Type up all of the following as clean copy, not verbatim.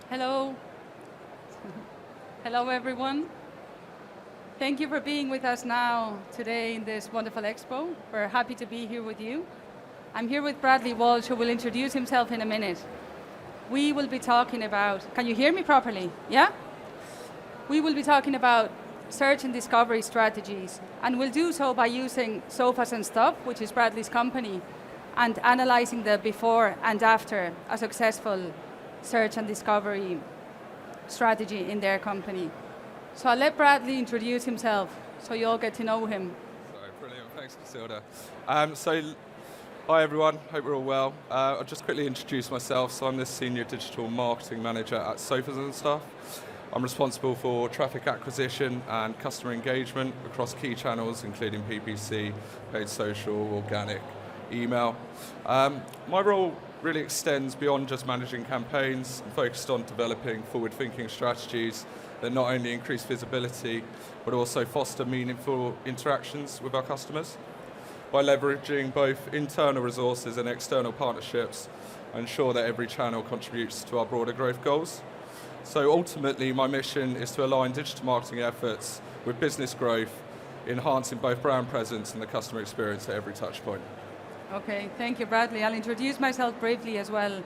Hello. Hello, everyone. Thank you for being with us now today in this wonderful expo. We're happy to be here with you. I'm here with Bradley Walsh, who will introduce himself in a minute. We will be talking about, can you hear me properly? Yeah? We will be talking about search and discovery strategies, and we'll do so by using Sofas and Stuff, which is Bradley's company, and analyzing the before and after a successful search and discovery strategy in their company. So I'll let Bradley introduce himself so you all get to know him. Sorry, brilliant. Thanks, Casilda. Hi everyone. Hope we're all well. I'll just quickly introduce myself. So I'm the Senior Digital Marketing Manager at Sofas and Stuff. I'm responsible for traffic acquisition and customer engagement across key channels, including PPC, paid social, organic, email. My role really extends beyond just managing campaigns. I'm focused on developing forward-thinking strategies that not only increase visibility, but also foster meaningful interactions with our customers. By leveraging both internal resources and external partnerships, I ensure that every channel contributes to our broader growth goals. So ultimately, my mission is to align digital marketing efforts with business growth, enhancing both brand presence and the customer experience at every touch point. Okay, thank you, Bradley. I'll introduce myself briefly as well.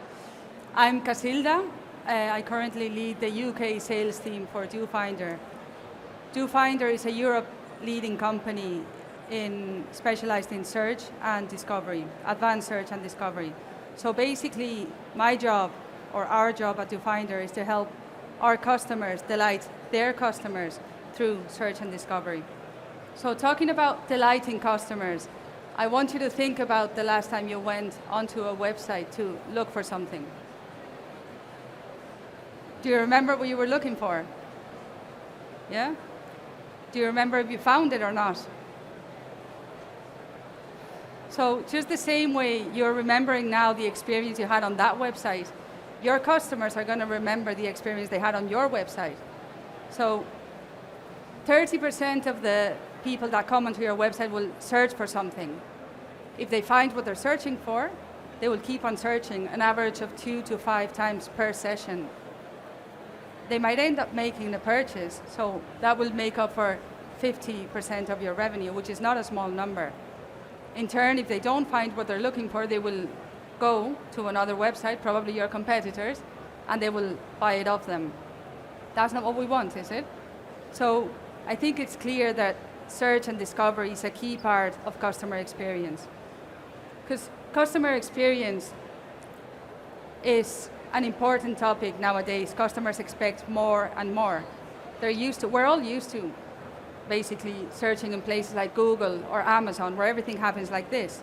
I'm Casilda. I currently lead the UK sales team for Doofinder. Doofinder is a Europe leading company specialized in search and discovery, advanced search and discovery. So basically, my job, or our job at Doofinder, is to help our customers delight their customers through search and discovery. So talking about delighting customers, I want you to think about the last time you went onto a website to look for something. Do you remember what you were looking for? Yeah? Do you remember if you found it or not? So just the same way you're remembering now the experience you had on that website, your customers are going to remember the experience they had on your website. So 30% of the people that come onto your website will search for something. If they find what they're searching for, they will keep on searching, an average of 2 to 5 times per session. They might end up making a purchase, so that will make up for 50% of your revenue, which is not a small number. In turn, if they don't find what they're looking for, they will go to another website, probably your competitors, and they will buy it off them. That's not what we want, is it? So I think it's clear that search and discovery is a key part of customer experience. Because customer experience is an important topic nowadays. Customers expect more and more. We're all used to basically searching in places like Google or Amazon, where everything happens like this.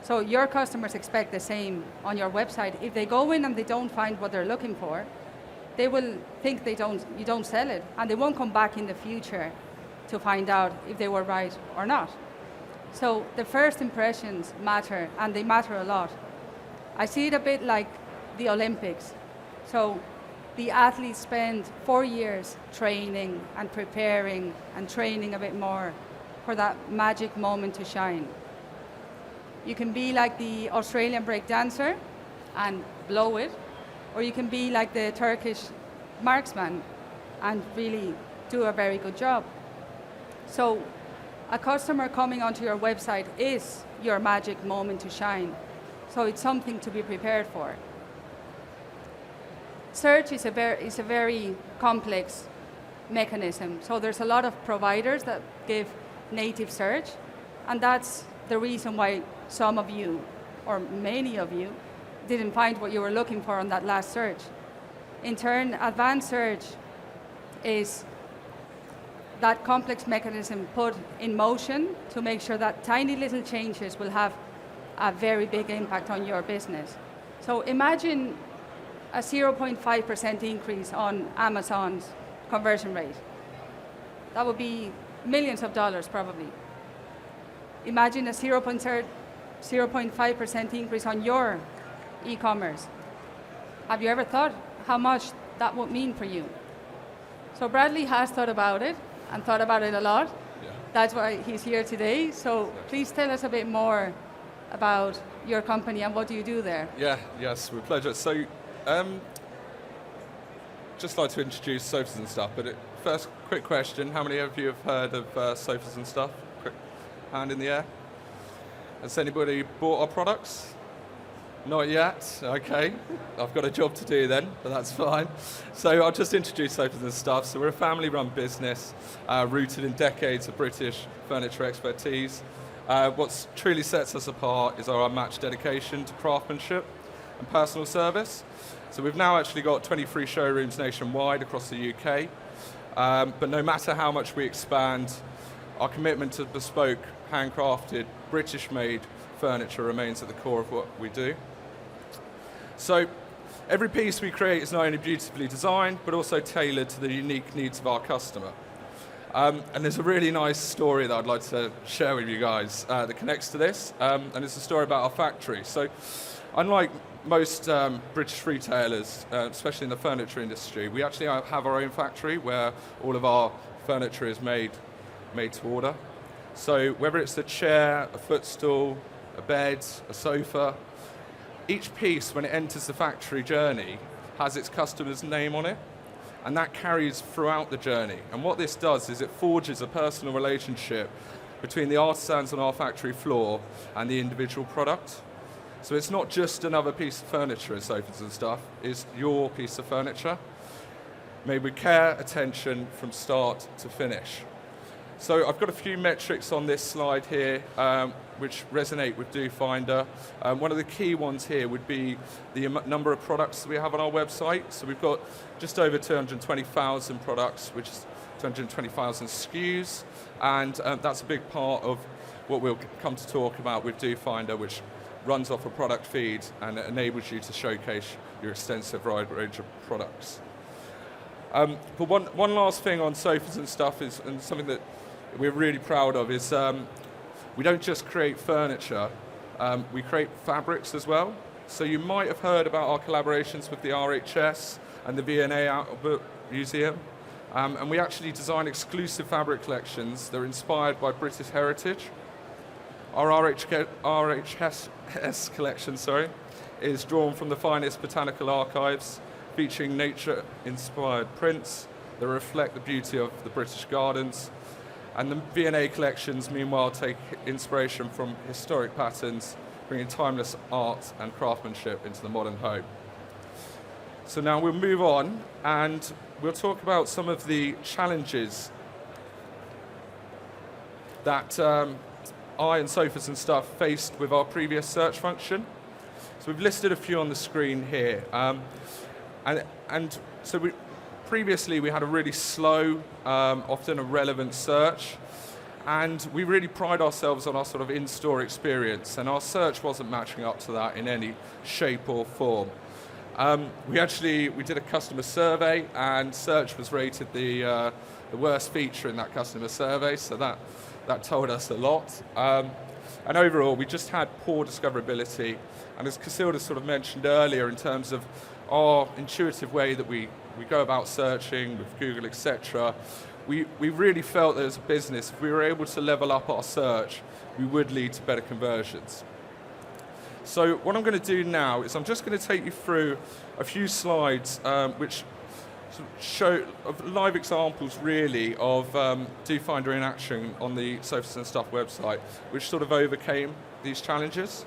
So your customers expect the same on your website. If they go in and they don't find what they're looking for, they will think you don't sell it, and they won't come back in the future to find out if they were right or not. So the first impressions matter, and they matter a lot. I see it a bit like the Olympics. So the athletes spend 4 years training and preparing and training a bit more for that magic moment to shine. You can be like the Australian break dancer and blow it, or you can be like the Turkish marksman and really do a very good job. So a customer coming onto your website is your magic moment to shine. So it's something to be prepared for. Search is a very complex mechanism. So there's a lot of providers that give native search, and that's the reason why some of you, or many of you, didn't find what you were looking for on that last search. In turn, advanced search is that complex mechanism put in motion to make sure that tiny little changes will have a very big impact on your business. So imagine a 0.5% increase on Amazon's conversion rate. That would be millions of dollars probably. Imagine a 0.5% increase on your e-commerce. Have you ever thought how much that would mean for you? So Bradley has thought about it, and thought about it a lot. Yeah. That's why he's here today. So please tell us a bit more about your company and what do you do there? Yes, with pleasure. So just like to introduce Sofas and Stuff, but first, quick question. How many of you have heard of Sofas and Stuff? Quick hand in the air. Has anybody bought our products? Not yet, okay. I've got a job to do then, but that's fine. So I'll just introduce Sofas and Stuff. So we're a family-run business rooted in decades of British furniture expertise. What truly sets us apart is our unmatched dedication to craftsmanship and personal service. So we've now actually got 23 showrooms nationwide across the UK. But no matter how much we expand, our commitment to bespoke, handcrafted, British-made furniture remains at the core of what we do. So every piece we create is not only beautifully designed, but also tailored to the unique needs of our customer. And there's a really nice story that I'd like to share with you guys that connects to this, and it's a story about our factory. So unlike most British retailers, especially in the furniture industry, we actually have our own factory where all of our furniture is made to order. So whether it's a chair, a footstool, a bed, a sofa, each piece when it enters the factory journey has its customer's name on it, and that carries throughout the journey. And what this does is it forges a personal relationship between the artisans on our factory floor and the individual product. So it's not just another piece of furniture as Sofas and Stuff, it's your piece of furniture, made with care, attention from start to finish. So I've got a few metrics on this slide here which resonate with Doofinder. One of the key ones here would be the number of products that we have on our website. So we've got just over 220,000 products, which is 220,000 SKUs, and that's a big part of what we'll come to talk about with Doofinder, which runs off a product feed and enables you to showcase your extensive wide range of products. But one last thing on Sofas and Stuff is, and something that we're really proud of, is we don't just create furniture, we create fabrics as well. So you might have heard about our collaborations with the RHS and the V&A Albert Museum. And we actually design exclusive fabric collections that are inspired by British heritage. Our RHS collection, is drawn from the finest botanical archives, featuring nature-inspired prints that reflect the beauty of the British gardens. And the V&A collections, meanwhile, take inspiration from historic patterns, bringing timeless art and craftsmanship into the modern home. So now we'll move on, and we'll talk about some of the challenges that I and Sofas and Stuff faced with our previous search function. So we've listed a few on the screen here. Previously we had a really slow, often irrelevant search, and we really pride ourselves on our sort of in-store experience, and our search wasn't matching up to that in any shape or form. We did a customer survey, and search was rated the worst feature in that customer survey, so that told us a lot. And overall, we just had poor discoverability, and as Casilda sort of mentioned earlier, in terms of our intuitive way that we go about searching with Google, etc., we really felt that as a business, if we were able to level up our search, we would lead to better conversions. So what I'm going to do now is I'm just going to take you through a few slides which show live examples really of Doofinder in action on the Sofas and Stuff website, which sort of overcame these challenges.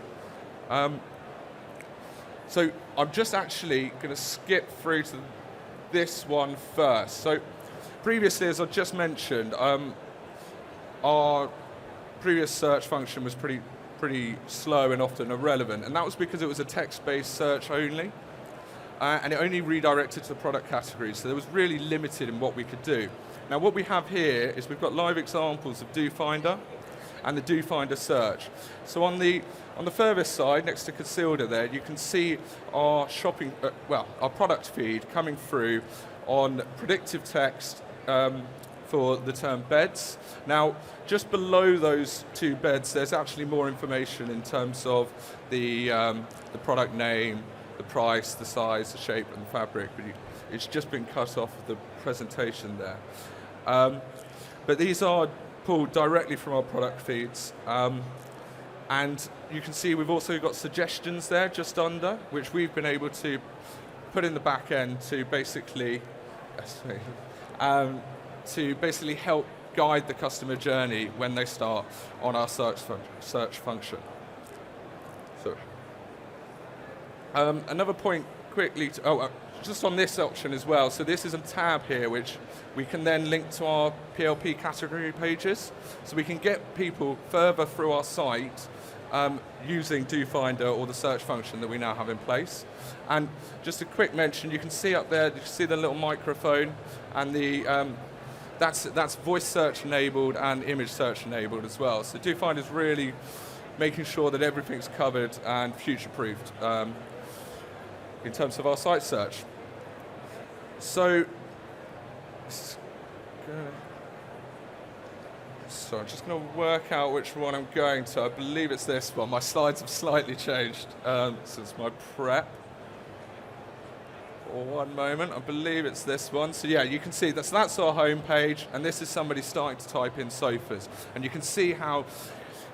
So I'm just actually going to skip through to this one first. So previously, as I just mentioned, our previous search function was pretty slow and often irrelevant, and that was because it was a text-based search only, and it only redirected to the product categories, so there was really limited in what we could do. Now what we have here is we've got live examples of Doofinder and the Doofinder search. So on the furthest side, next to Casilda there, you can see our our product feed coming through on predictive text for the term beds. Now, just below those two beds, there's actually more information in terms of the product name, the price, the size, the shape, and the fabric. But it's just been cut off of the presentation there. But these are pulled directly from our product feeds. And you can see we've also got suggestions there just under, which we've been able to put in the back end to basically to basically help guide the customer journey when they start on our search function. So, another point quickly, just on this option as well. So this is a tab here which we can then link to our PLP category pages. So we can get people further through our site using Doofinder or the search function that we now have in place. And just a quick mention, you can see up there, you can see the little microphone, and that's voice search enabled and image search enabled as well. So Doofinder is really making sure that everything's covered and future-proofed in terms of our site search. So I'm just going to work out which one I'm going to. I believe it's this one. My slides have slightly changed since my prep. For one moment, I believe it's this one. So yeah, you can see that's our home page, and this is somebody starting to type in sofas. And you can see how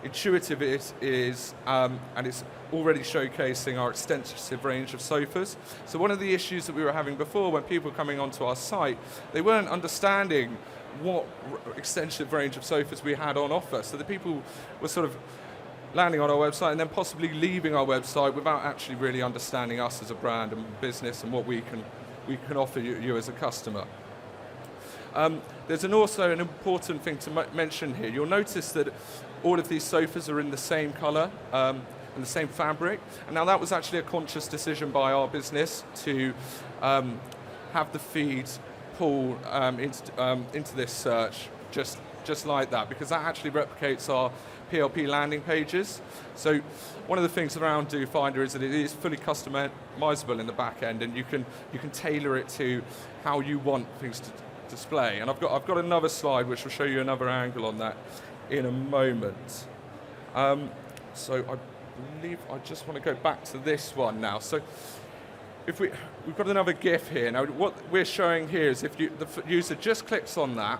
intuitive it is, and it's already showcasing our extensive range of sofas. So one of the issues that we were having before when people were coming onto our site, they weren't understanding what extensive range of sofas we had on offer. So the people were sort of landing on our website and then possibly leaving our website without actually really understanding us as a brand and business and what we can offer you as a customer. There's also an important thing to mention here. You'll notice that all of these sofas are in the same color and the same fabric. And now that was actually a conscious decision by our business to have the feed pull into this search just like that, because that actually replicates our PLP landing pages. So one of the things around Doofinder is that it is fully customizable in the back end, and you can tailor it to how you want things to display. And I've got another slide which will show you another angle on that in a moment. So I believe I just want to go back to this one now. So if we've got another GIF here. Now what we're showing here is if the user just clicks on that,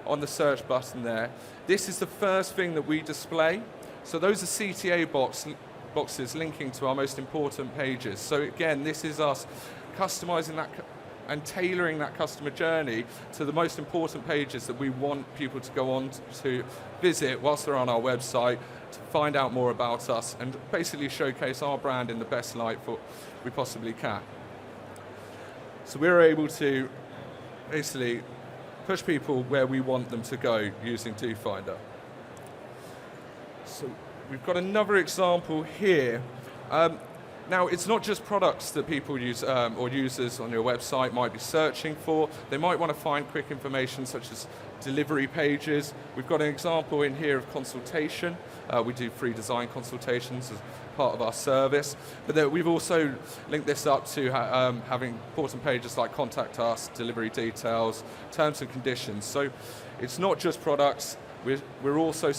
on the search button there, this is the first thing that we display. So those are CTA boxes linking to our most important pages. So again, this is us customizing that and tailoring that customer journey to the most important pages that we want people to go on to visit whilst they're on our website, to find out more about us and basically showcase our brand in the best light we possibly can. So we're able to basically push people where we want them to go using Doofinder. So we've got another example here. Now, it's not just products that people use or users on your website might be searching for. They might want to find quick information such as delivery pages. We've got an example in here of consultation. We do free design consultations as part of our service. But we've also linked this up to having important pages like contact us, delivery details, terms and conditions. So it's not just products. We're also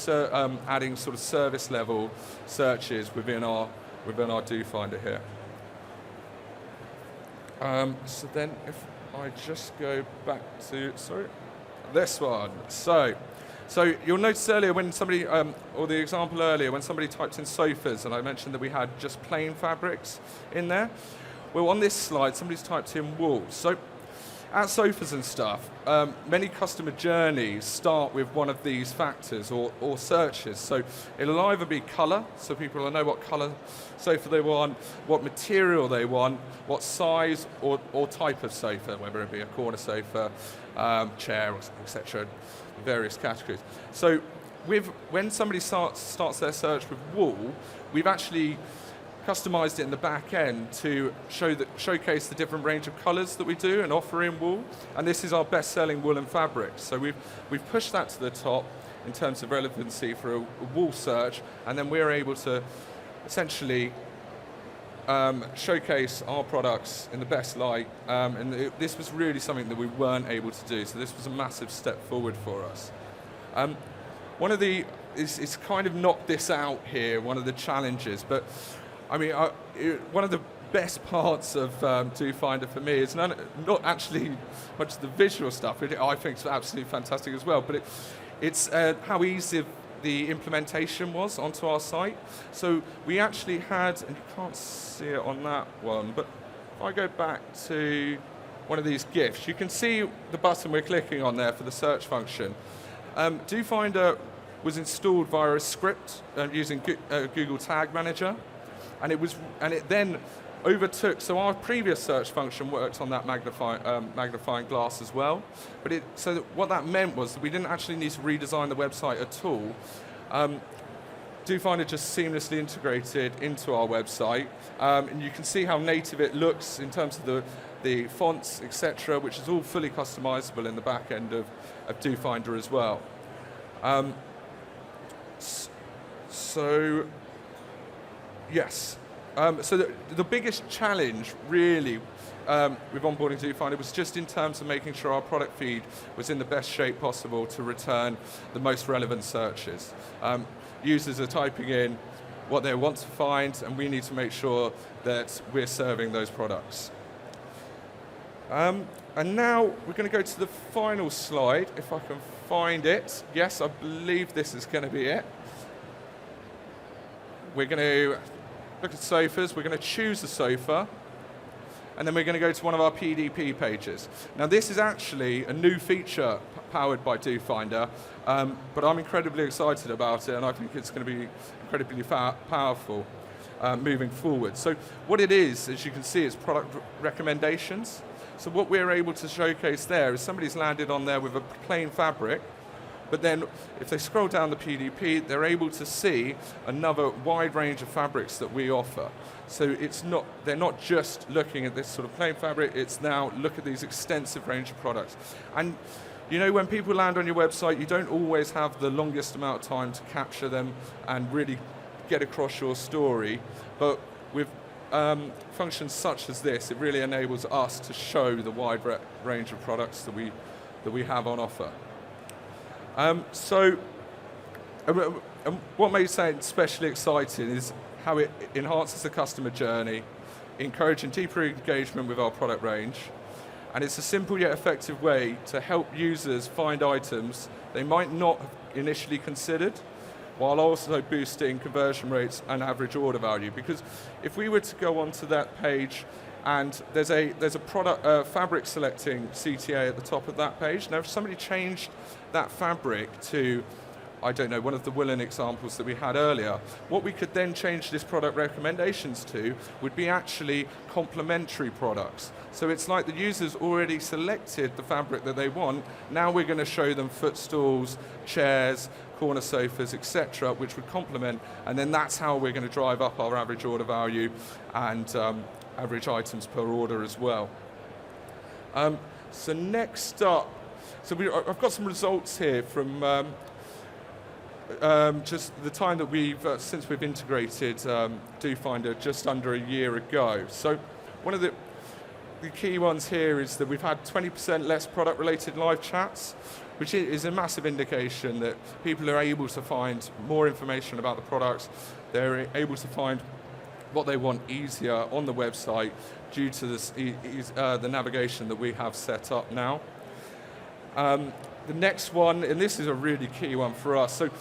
adding sort of service level searches within our Doofinder here. So then if I just go back to, this one. So you'll notice earlier when somebody, or the example earlier, when somebody typed in sofas, and I mentioned that we had just plain fabrics in there. Well, on this slide, somebody's typed in wool. So at Sofas and Stuff, many customer journeys start with one of these factors or searches. So it'll either be colour, so people will know what colour sofa they want, what material they want, what size or type of sofa, whether it be a corner sofa, chair, etc., various categories. So when somebody starts their search with wool, we've actually customized it in the back end to showcase the different range of colours that we do and offer in wool. And this is our best-selling woolen fabric. So we've pushed that to the top in terms of relevancy for a wool search, and then we're able to essentially showcase our products in the best light. This was really something that we weren't able to do. So this was a massive step forward for us. One of the it's kind of knocked this out here. One of the challenges, but I mean, one of the best parts of Doofinder for me is not actually much the visual stuff. I think it's absolutely fantastic as well, but it's how easy the implementation was onto our site. So we actually had, and you can't see it on that one, but if I go back to one of these GIFs, you can see the button we're clicking on there for the search function. Doofinder was installed via a script using Google Tag Manager, and it then overtook. So our previous search function worked on that magnifying glass as well. But what that meant was that we didn't actually need to redesign the website at all. Doofinder just seamlessly integrated into our website, and you can see how native it looks in terms of the fonts, etc., which is all fully customizable in the back end of Doofinder as well. So yes, so the biggest challenge really with onboarding Doofinder was just in terms of making sure our product feed was in the best shape possible to return the most relevant searches. Users are typing in what they want to find, and we need to make sure that we're serving those products. And now we're going to go to the final slide, if I can find it. Yes, I believe this is going to be it. We're going to look at sofas, we're going to choose a sofa, and then we're going to go to one of our PDP pages. Now this is actually a new feature powered by Doofinder, but I'm incredibly excited about it, and I think it's going to be incredibly powerful moving forward. So what it is, as you can see, is product recommendations. So what we're able to showcase there is somebody's landed on there with a plain fabric, but then if they scroll down the PDP, they're able to see another wide range of fabrics that we offer. So they're not just looking at this sort of plain fabric, it's now look at these extensive range of products. And you know, when people land on your website, you don't always have the longest amount of time to capture them and really get across your story, but with functions such as this, it really enables us to show the wide range of products that we have on offer. What makes it especially exciting is how it enhances the customer journey, encouraging deeper engagement with our product range, and it's a simple yet effective way to help users find items they might not have initially considered, while also boosting conversion rates and average order value. Because if we were to go onto that page and there's a product fabric selecting CTA at the top of that page. Now if somebody changed that fabric to, I don't know, one of the woolen examples that we had earlier, what we could then change this product recommendations to would be actually complementary products. So it's like the user's already selected the fabric that they want, now we're going to show them footstools, chairs, corner sofas, etc., which would complement, and then that's how we're going to drive up our average order value and average items per order as well. So next up, I've got some results here from just the time that since we've integrated Doofinder just under a year ago. So one of the key ones here is that we've had 20% less product-related live chats, which is a massive indication that people are able to find more information about the products. They're able to find what they want easier on the website due to the navigation that we have set up now. The next one, and this is a really key one for us, so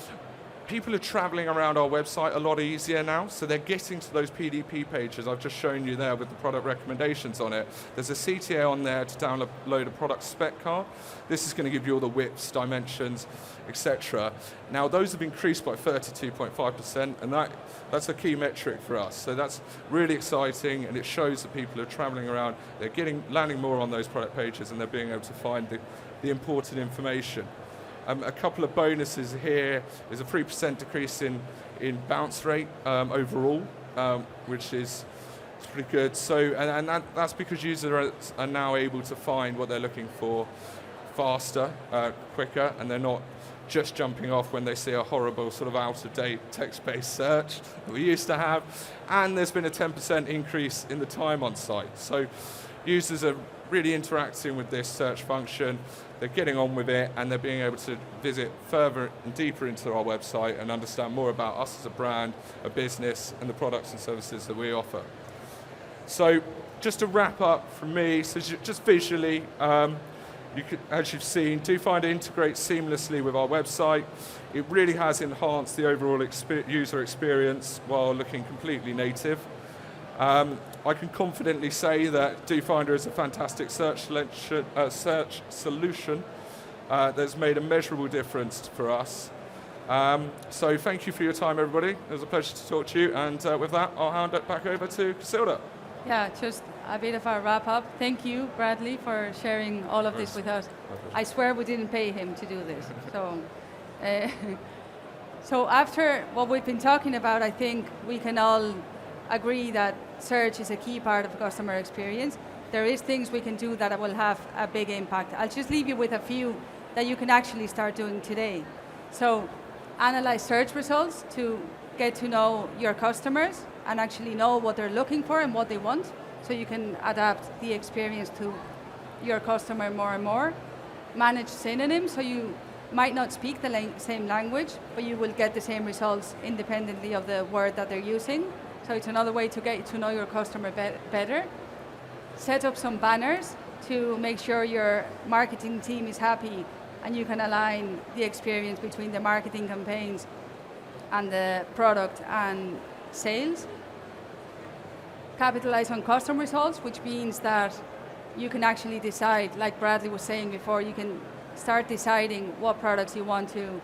people are traveling around our website a lot easier now, so they're getting to those PDP pages I've just shown you there with the product recommendations on it. There's a CTA on there to download a product spec card. This is going to give you all the widths, dimensions, etc. Now those have increased by 32.5%, and that's a key metric for us. So that's really exciting, and it shows that people are traveling around, they're landing more on those product pages, and they're being able to find the important information. A couple of bonuses here is a 3% decrease in bounce rate overall, which is pretty good. So, and that's because users are now able to find what they're looking for faster, quicker, and they're not just jumping off when they see a horrible sort of out-of-date text-based search that we used to have. And there's been a 10% increase in the time on site. So users are really interacting with this search function, they're getting on with it, and they're being able to visit further and deeper into our website and understand more about us as a brand, a business, and the products and services that we offer. So just to wrap up from me, so just visually, as you've seen, Doofinder integrates seamlessly with our website. It really has enhanced the overall user experience while looking completely native. I can confidently say that Doofinder is a fantastic search solution that's made a measurable difference for us. So thank you for your time, everybody. It was a pleasure to talk to you. And with that, I'll hand it back over to Casilda. Yeah, just a bit of a wrap up. Thank you, Bradley, for sharing all of this with us. I swear we didn't pay him to do this. So after what we've been talking about, I think we can all agree that search is a key part of customer experience. There is things we can do that will have a big impact. I'll just leave you with a few that you can actually start doing today. So analyze search results to get to know your customers and actually know what they're looking for and what they want, so you can adapt the experience to your customer more and more. Manage synonyms, so you might not speak the same language, but you will get the same results independently of the word that they're using. So it's another way to get to know your customer better. Set up some banners to make sure your marketing team is happy and you can align the experience between the marketing campaigns and the product and sales. Capitalize on custom results, which means that you can actually decide, like Bradley was saying before, you can start deciding what products you want to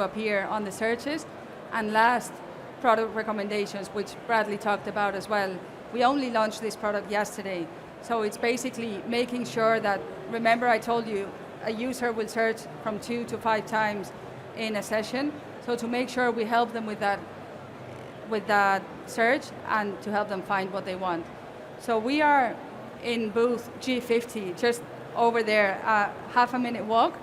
appear on the searches. And last, product recommendations, which Bradley talked about as well. We only launched this product yesterday, so it's basically making sure that, remember I told you, a user will search from 2 to 5 times in a session, so to make sure we help them with that search and to help them find what they want. So we are in booth G50, just over there, a half-a-minute walk.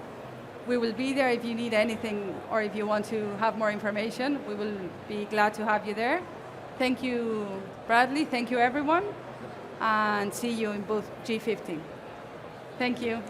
We will be there if you need anything or if you want to have more information. We will be glad to have you there. Thank you, Bradley. Thank you, everyone. And see you in booth G50. Thank you.